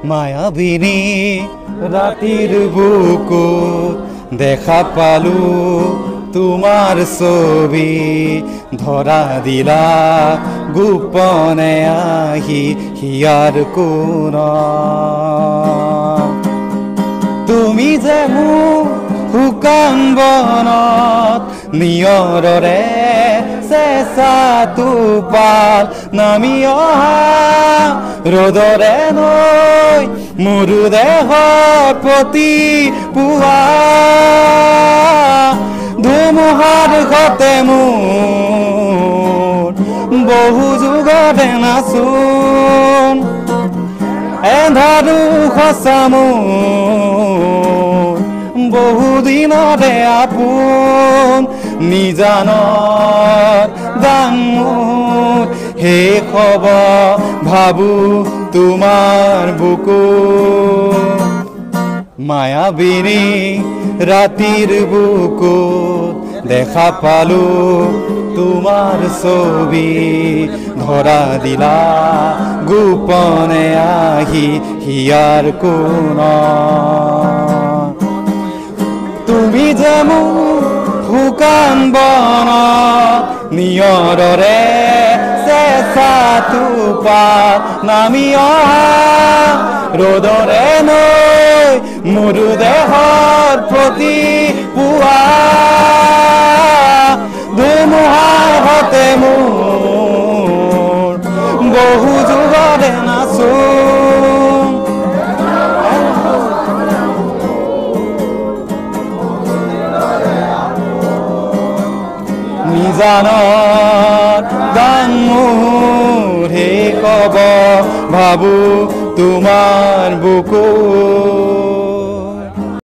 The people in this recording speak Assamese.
মায়াবিনী ৰাতিৰ বুকুত দেখা পালো তোমাৰ ছবি ধৰা দিলা গোপনে আহি হিয়াৰ কোণত তুমি যে মোৰ শুকান বনত নিয়ৰৰে চেঁচা টোপাল নামি অহা ৰ'দৰে নৈ মোৰ দেহৰ প্ৰতি পুৱা ধুমুহাৰ ঘতে মোৰ বহু যুগতে নাচোন এন্ধাৰো সঁচা মোৰ বহুদিনতে আপোন নিজানত গান মোৰ শেষ হ'ব ভাবো তোমাৰ বুকু মায়াবিনী ৰাতিৰ বুকুত দেখা পালো তোমাৰ ছবি ধৰা দিলা গোপনে আহি হিয়াৰ কোণত তুমি যে মোৰ শুকান বনত নিয়ৰৰে চেঁচা টোপাল নামি অহা ৰ'দৰে নৈ মোৰ দেহৰ প্ৰতি পুৱা ধুমুহাৰ হতে মোৰ বহু যুগৰে নাচোন নিজানত গান মোৰ শেষ হ'ব ভাবো তোমাৰ বুকু